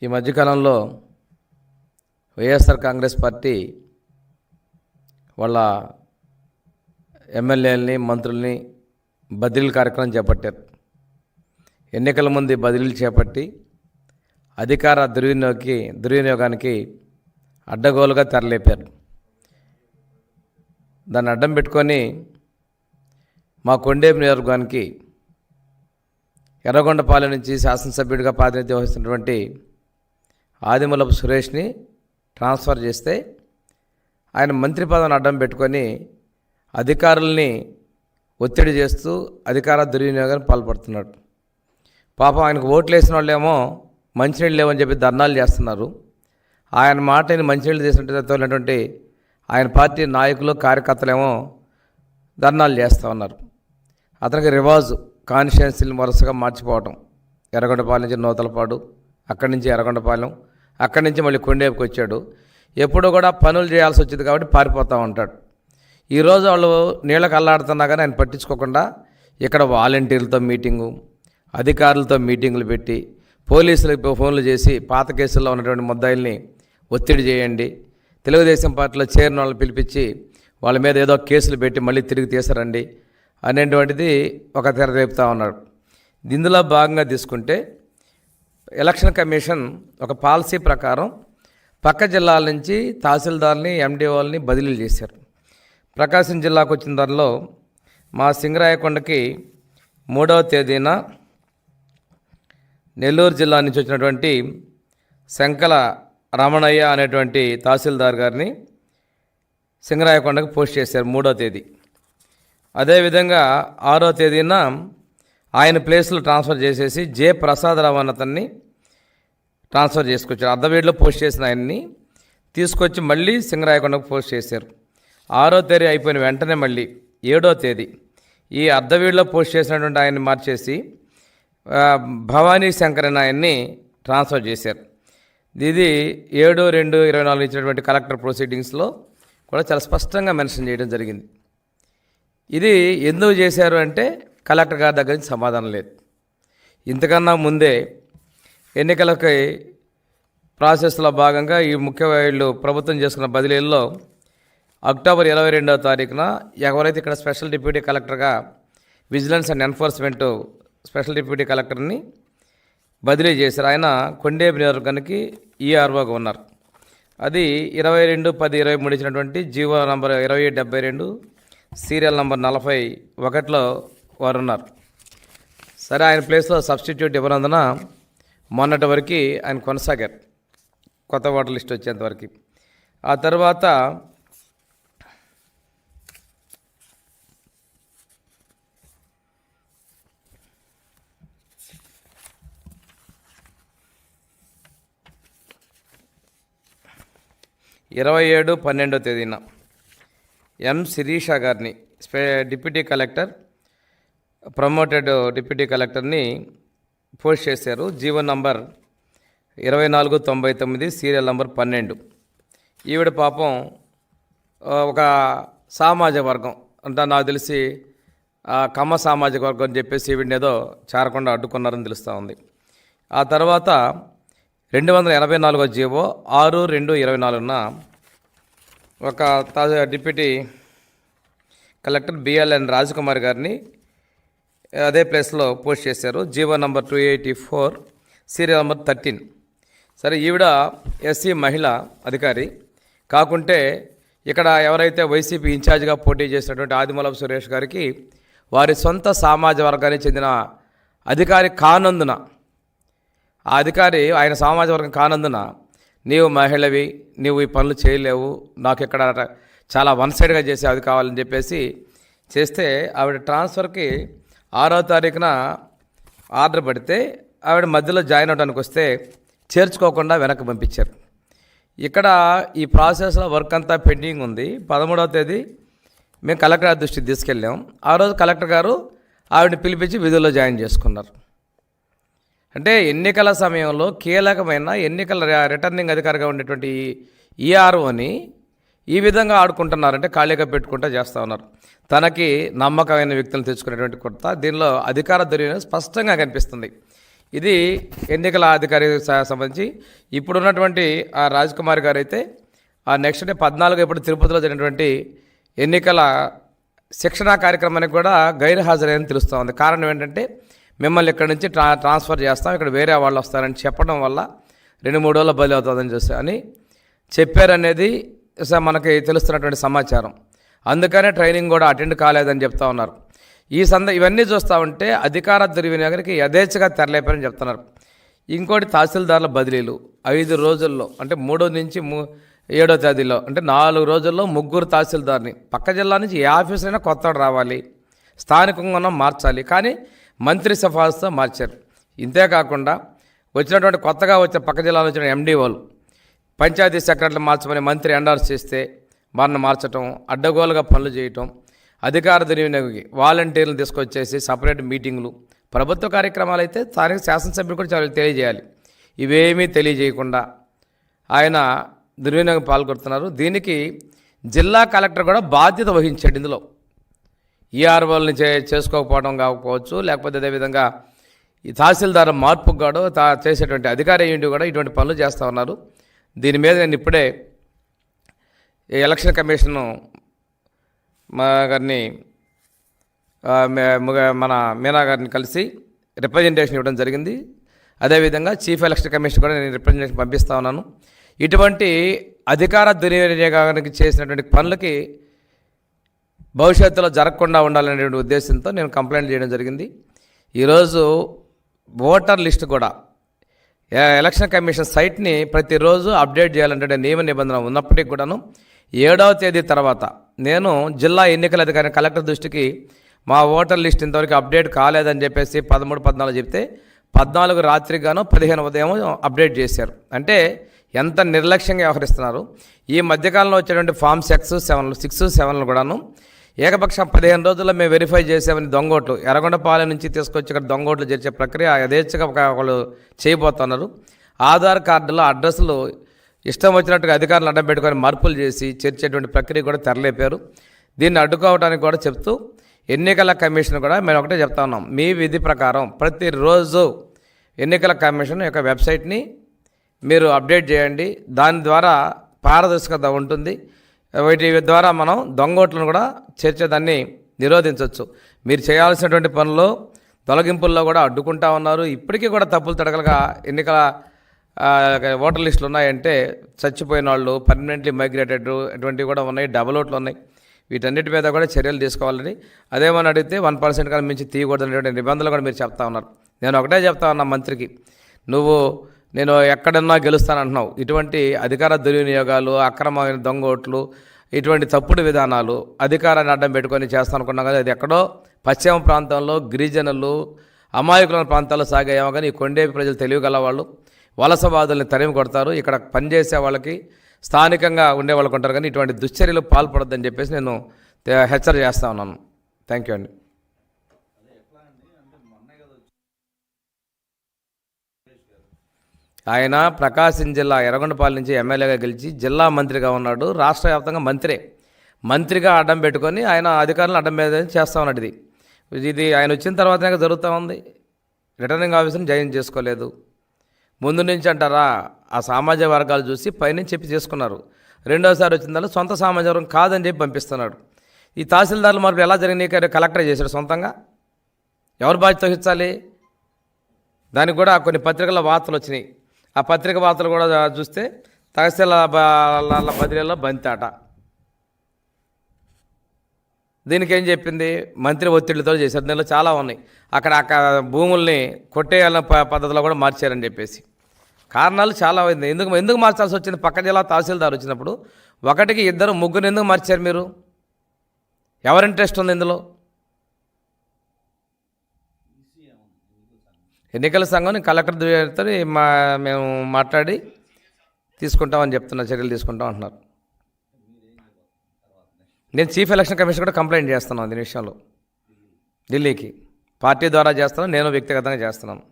ఈ మధ్యకాలంలో వైఎస్ఆర్ కాంగ్రెస్ పార్టీ వాళ్ళ ఎమ్మెల్యేలని మంత్రుల్ని బదిలీల కార్యక్రమం చేపట్టారు. ఎన్నికల ముందు బదిలీలు చేపట్టి అధికార దుర్వినియోగానికి అడ్డగోలుగా తెరలేపారు. దాన్ని అడ్డం పెట్టుకొని మా కొండేపు నియోజకవర్గానికి ఎర్రగొండపాలెం నుంచి శాసనసభ్యుడిగా ప్రాతినిధ్యం వహిస్తున్నటువంటి ఆదిమూలపు సురేష్ని ట్రాన్స్ఫర్ చేస్తే ఆయన మంత్రి పదవిని అడ్డం పెట్టుకొని అధికారుల్ని ఒత్తిడి చేస్తూ అధికార దుర్వినియోగానికి పాల్పడుతున్నాడు. పాపం ఆయనకు ఓట్లు వేసిన వాళ్ళేమో మంచినీళ్ళు లేవని చెప్పి ధర్నాలు చేస్తున్నారు. ఆయన మాటని మంచినీళ్ళు చేసినటువంటి ఆయన పార్టీ నాయకులు కార్యకర్తలేమో ధర్నాలు చేస్తూ ఉన్నారు. అతనికి రివాజు కాన్స్టిట్యున్సీని వరుసగా మార్చిపోవటం. ఎర్రగొండపాలెం నుంచి నూతలపాడు, అక్కడి నుంచి ఎర్రగొండపాలెం, అక్కడి నుంచి మళ్ళీ కొండేపుకి వచ్చాడు. ఎప్పుడూ కూడా పనులు చేయాల్సి వచ్చింది కాబట్టి పారిపోతూ ఉంటాడు. ఈరోజు వాళ్ళు నీళ్ళకి అల్లాడుతున్నా కానీ ఆయన పట్టించుకోకుండా ఇక్కడ వాలంటీర్లతో మీటింగు, అధికారులతో మీటింగులు పెట్టి పోలీసులకు ఫోన్లు చేసి పాత కేసుల్లో ఉన్నటువంటి ముద్దాయిల్ని ఒత్తిడి చేయండి, తెలుగుదేశం పార్టీలో చేరిన వాళ్ళని పిలిపించి వాళ్ళ మీద ఏదో కేసులు పెట్టి మళ్ళీ తిరిగి తీసారండి అనేటువంటిది ఒక తెర రేపుతూ ఉన్నాడు. ఇందులో భాగంగా తీసుకుంటే ఎలక్షన్ కమిషన్ ఒక పాలసీ ప్రకారం పక్క జిల్లాల నుంచి తహసీల్దార్ని ఎండిఓల్ని బదిలీలు చేశారు. ప్రకాశం జిల్లాకు వచ్చిన దానిలో మా సింగరాయకొండకి 3వ తేదీన నెల్లూరు జిల్లా నుంచి వచ్చినటువంటి శంకల రమణయ్య అనేటువంటి తహసీల్దార్ గారిని సింగరాయకొండకి పోస్ట్ చేశారు 3వ తేదీ. అదేవిధంగా 6వ తేదీన ఆయన ప్లేస్లో ట్రాన్స్ఫర్ చేసేసి జె ప్రసాదరావు అన్న అతన్ని ట్రాన్స్ఫర్ చేసుకొచ్చారు. అర్ధవీడిలో పోస్ట్ చేసిన ఆయన్ని తీసుకొచ్చి మళ్ళీ సింగరాయకొండకు పోస్ట్ చేశారు. 6వ తేదీ అయిపోయిన వెంటనే మళ్ళీ 7వ తేదీ ఈ అర్ధవీడిలో పోస్ట్ చేసినటువంటి ఆయన్ని మార్చేసి భవానీ శంకర్ అనే ఆయన్ని ట్రాన్స్ఫర్ చేశారు. ఇది 7/2/24 ఇచ్చినటువంటి కలెక్టర్ ప్రొసీడింగ్స్లో కూడా చాలా స్పష్టంగా మెన్షన్ చేయడం జరిగింది. ఇది ఎందుకు చేశారు అంటే కలెక్టర్ గారి దగ్గర నుంచి సమాధానం లేదు. ఇంతకన్నా ముందే ఎన్నికలకి ప్రాసెస్లో భాగంగా ఈ వీళ్ళు ప్రభుత్వం చేసుకున్న బదిలీల్లో అక్టోబర్ 22వ తారీఖున ఎవరైతే ఇక్కడ స్పెషల్ డిప్యూటీ కలెక్టర్గా vigilance and enforcement special deputy కలెక్టర్ని బదిలీ చేశారు. ఆయన కొండేపు నియోజకవర్గానికి ఈఆర్ఓగా ఉన్నారు. అది 22/10/23 ఇచ్చినటువంటి జీవో నంబర్ 2772 సీరియల్ నంబర్ 41లో వారు ఉన్నారు. సరే, ఆయన ప్లేస్లో సబ్స్టిట్యూట్ ఇవ్వనందున మొన్నటి వరకు ఆయన కొనసాగారు కొత్త ఓటర్ లిస్ట్ వచ్చేంతవరకు. ఆ తర్వాత ఇరవై 12వ తేదీన ఎం శిరీష గారిని డిప్యూటీ కలెక్టర్ ప్రమోటెడ్ డిప్యూటీ కలెక్టర్ని పోస్ట్ చేశారు. GO number 2499 serial number 12. ఈవిడ పాపం ఒక సామాజిక వర్గం అంటే నాకు తెలిసి కమ్మ సామాజిక వర్గం అని చెప్పేసి ఈవిడని ఏదో చేరకుండా అడ్డుకున్నారని తెలుస్తూ ఉంది. ఆ తర్వాత 284వ జీవో 6/2/24న ఒక డిప్యూటీ కలెక్టర్ బిఎల్ఎన్ రాజకుమార్ గారిని అదే ప్లేస్లో పోస్ట్ చేశారు. GO number 284 serial number 13. సరే, ఈవిడ ఎస్సీ మహిళ అధికారి కాకుంటే ఇక్కడ ఎవరైతే వైసీపీ ఇన్ఛార్జిగా పోటీ చేసినటువంటి ఆదిమూలపు సురేష్ గారికి వారి సొంత సామాజిక వర్గానికి చెందిన అధికారి కానందున ఆ అధికారి ఆయన సామాజిక వర్గం కానందున నీవు మహిళవి, నీవు ఈ పనులు చేయలేవు, నాకు ఇక్కడ చాలా వన్ సైడ్గా చేసే అది కావాలని చెప్పేసి చేస్తే ఆవిడ ట్రాన్స్ఫర్కి 6వ తారీఖున ఆర్డర్ పడితే ఆవిడ మధ్యలో జాయిన్ అవడానికి వస్తే చేర్చుకోకుండా వెనక్కి పంపించారు. ఇక్కడ ఈ ప్రాసెస్లో వర్క్ అంతా పెండింగ్ ఉంది. 13వ తేదీ మేము కలెక్టర్ గారి దృష్టికి తీసుకెళ్ళాం. ఆ రోజు కలెక్టర్ గారు ఆవిడని పిలిపించి విధుల్లో జాయిన్ చేసుకున్నారు. అంటే ఎన్నికల సమయంలో కీలకమైన ఎన్నికల రిటర్నింగ్ అధికారిగా ఉండేటువంటి ఈఆర్ఓని ఈ విధంగా ఆడుకుంటున్నారంటే ఖాళీగా పెట్టుకుంటూ చేస్తూ ఉన్నారు. తనకి నమ్మకమైన వ్యక్తులను తెచ్చుకునేటువంటి కొత్త దీనిలో అధికార దుర్వినియోగం స్పష్టంగా కనిపిస్తుంది. ఇది ఎన్నికల అధికారి సంబంధించి ఇప్పుడున్నటువంటి ఆ రాజ్కుమార్ గారు అయితే ఆ నెక్స్ట్ డే 14 ఇప్పుడు తిరుపతిలో జరిగినటువంటి ఎన్నికల శిక్షణా కార్యక్రమానికి కూడా గైరు హాజరైన తెలుస్తూ ఉంది. కారణం ఏంటంటే మిమ్మల్ని ఇక్కడ నుంచి ట్రాన్స్ఫర్ చేస్తాం, ఇక్కడ వేరే వాళ్ళు వస్తారని చెప్పడం వల్ల 2-3 రోజుల బలి అవుతుందని చూస్తే అని చెప్పారనేది మనకి తెలుస్తున్నటువంటి సమాచారం. అందుకనే ట్రైనింగ్ కూడా అటెండ్ కాలేదని చెప్తా ఉన్నారు. ఇవన్నీ చూస్తూ ఉంటే అధికార దుర్వినియోగానికి యథేచ్ఛగా తెరలేపారని చెప్తున్నారు. ఇంకోటి తహసీల్దార్ల బదిలీలు 5 రోజుల్లో, అంటే 3 నుంచి 7వ తేదీలో, అంటే 4 రోజుల్లో 3 తహసీల్దార్ని పక్క జిల్లా నుంచి ఏ ఆఫీసరైనా కొత్తవాడు రావాలి, స్థానికంగా మార్చాలి, కానీ మంత్రి సిఫార్సుతో మార్చారు. ఇంతేకాకుండా వచ్చినటువంటి కొత్తగా వచ్చిన పక్క జిల్లాలో వచ్చిన ఎండిఓలు పంచాయతీ సెక్రటరీలు మార్చమని మంత్రి ఎండార్స్ చేస్తే వారిని మార్చడం, అడ్డగోలుగా పనులు చేయటం, అధికార దుర్వినియోగి వాలంటీర్లు తీసుకొచ్చేసి సపరేట్ మీటింగులు, ప్రభుత్వ కార్యక్రమాలు అయితే స్థానిక శాసనసభ్యులు కూడా చాలా తెలియజేయాలి. ఇవేమీ తెలియజేయకుండా ఆయన దుర్వినియోగం పాల్గొడుతున్నారు. దీనికి జిల్లా కలెక్టర్ కూడా బాధ్యత వహించాడు. ఇందులో ఈఆర్ఓల్ని చేసుకోకపోవడం కాకపోవచ్చు, లేకపోతే అదేవిధంగా ఈ తహసీల్దార్ మార్పుకు కూడా చేసేటువంటి అధికారి ఏంటి కూడా ఇటువంటి పనులు చేస్తూ ఉన్నారు. దీని మీద నేను ఇప్పుడే ఎలక్షన్ కమిషన్ గారిని మన మీనా గారిని కలిసి రిప్రజెంటేషన్ ఇవ్వడం జరిగింది. అదేవిధంగా చీఫ్ ఎలక్షన్ కమిషన్ కూడా నేను రిప్రజెంటేషన్ పంపిస్తూ ఉన్నాను. ఇటువంటి అధికార దుర్వినియోగానికి చేసినటువంటి పనులకి భవిష్యత్తులో జరగకుండా ఉండాలనేటువంటి ఉద్దేశంతో నేను కంప్లైంట్ చేయడం జరిగింది. ఈరోజు ఓటర్ లిస్ట్ కూడా ఎలక్షన్ కమిషన్ సైట్ని ప్రతిరోజు అప్డేట్ చేయాలంటే నియమ నిబంధన ఉన్నప్పటికీ కూడాను 7వ తేదీ తర్వాత నేను జిల్లా ఎన్నికల అధికారి కలెక్టర్ దృష్టికి మా ఓటర్ లిస్ట్ ఇంతవరకు అప్డేట్ కాలేదని చెప్పేసి 13-14 చెప్తే 14 రాత్రికి గాను 15 ఉదయం అప్డేట్ చేశారు. అంటే ఎంత నిర్లక్ష్యంగా వ్యవహరిస్తున్నారు. ఈ మధ్యకాలంలో వచ్చేటువంటి ఫామ్ 6-7 కూడాను ఏకపక్షం 15 రోజుల్లో మేము వెరిఫై చేసామని దొంగోట్లు ఎర్రగొండపాలెం నుంచి తీసుకొచ్చి ఇక్కడ దొంగోట్లు చేర్చే ప్రక్రియ యథేచ్ఛగా వాళ్ళు చేయబోతున్నారు. ఆధార్ కార్డులో అడ్రస్లు ఇష్టం వచ్చినట్టుగా అధికారులు అడ్డం పెట్టుకొని మార్పులు చేసి చేర్చేటువంటి ప్రక్రియ కూడా తెరలేపారు. దీన్ని అడ్డుకోవడానికి కూడా చెప్తూ ఎన్నికల కమిషన్ కూడా మేము ఒకటే చెప్తా ఉన్నాం, మీ విధి ప్రకారం ప్రతిరోజు ఎన్నికల కమిషన్ యొక్క వెబ్సైట్ని మీరు అప్డేట్ చేయండి. దాని ద్వారా పారదర్శకత ఉంటుంది. వీటి ద్వారా మనం దొంగోట్లను కూడా చేర్చేదాన్ని నిరోధించవచ్చు. మీరు చేయాల్సినటువంటి పనులు తొలగింపుల్లో కూడా అడ్డుకుంటా ఉన్నారు. ఇప్పటికీ కూడా తప్పులు తడకలుగా ఎన్నికల ఓటర్ లిస్టులు ఉన్నాయంటే చచ్చిపోయిన వాళ్ళు, పర్మనెంట్లీ మైగ్రేటెడ్ ఇటువంటివి కూడా ఉన్నాయి, డబుల్ ఓట్లు ఉన్నాయి. వీటన్నిటి మీద కూడా చర్యలు తీసుకోవాలని, అదేమని అడిగితే 1% కన్నా మించి తీయకూడదనేటువంటి నిబంధనలు కూడా మీరు చెప్తా ఉన్నారు. నేను ఒకటే చెప్తా ఉన్నా మంత్రికి, నేను ఎక్కడన్నా గెలుస్తానంటున్నావు. ఇటువంటి అధికార దుర్వినియోగాలు, అక్రమమైన దొంగ ఓట్లు, ఇటువంటి తప్పుడు విధానాలు అధికారాన్ని అడ్డం పెట్టుకొని చేస్తాను అనుకున్నాం కదా. అది ఎక్కడో పశ్చిమ ప్రాంతంలో గిరిజనులు, అమాయకుల ప్రాంతాల్లో సాగాయేమో కానీ ఈ కొండేపి ప్రజలు తెలియగల వాళ్ళు వలసవాదుల్ని తరిమి కొడతారు. ఇక్కడ పనిచేసే వాళ్ళకి స్థానికంగా ఉండే వాళ్ళకు ఉంటారు, కానీ ఇటువంటి దుశ్చర్యలు పాల్పడొద్దని చెప్పేసి నేను హెచ్చరిక చేస్తా ఉన్నాను. థ్యాంక్ యూ అండి. ఆయన ప్రకాశం జిల్లా ఎర్రగొండపాలెం నుంచి ఎమ్మెల్యేగా గెలిచి జిల్లా మంత్రిగా ఉన్నాడు. రాష్ట్ర వ్యాప్తంగా మంత్రిగా అడ్డం పెట్టుకొని ఆయన అధికారులను అడ్డం మీద చేస్తూ ఉన్నాడు. ఇది ఆయన వచ్చిన తర్వాతనే జరుగుతూ ఉంది. రిటర్నింగ్ ఆఫీసర్ని జాయిన్ చేసుకోలేదు. ముందు నుంచి అంటారా, ఆ సామాజిక వర్గాలు చూసి పైనుంచి చెప్పి చేసుకున్నారు. రెండోసారి వచ్చిందల్లా సొంత సామాజిక వర్గం కాదని చెప్పి పంపిస్తున్నాడు. ఈ తహసీల్దారుల మార్పులు ఎలా జరిగినాయి? కలెక్టర్ చేశాడు సొంతంగా. ఎవరు బాధ్యత వహించాలి? దానికి కూడా కొన్ని పత్రికల వార్తలు వచ్చినాయి. ఆ పత్రిక వార్తలు కూడా చూస్తే తహసీల్దార్ల బదిలీలో బంతాట. దీనికి ఏం చెప్పింది? మంత్రి ఒత్తిడితో చేశారు. దీనిలో చాలా ఉన్నాయి. అక్కడ భూముల్ని కొట్టేయాలన్న పద్ధతిలో కూడా మార్చారని చెప్పేసి కారణాలు చాలా అయింది. ఎందుకు మార్చాల్సి వచ్చింది? పక్క జిల్లా తహసీల్దార్ వచ్చినప్పుడు 1కి 2, 3 ఎందుకు మార్చారు మీరు? ఎవరి ఇంట్రెస్ట్ ఉంది ఇందులో? ఎన్నికల సంఘం కలెక్టర్ ద్వారా మేము మాట్లాడి తీసుకుంటామని చర్యలు తీసుకుంటాం అంటున్నారు. నేను చీఫ్ ఎలక్షన్ కమిషన్ కూడా కంప్లైంట్ చేస్తున్నాను దీని విషయంలో. ఢిల్లీకి పార్టీ ద్వారా చేస్తున్నాను, నేను వ్యక్తిగతంగా చేస్తున్నాను.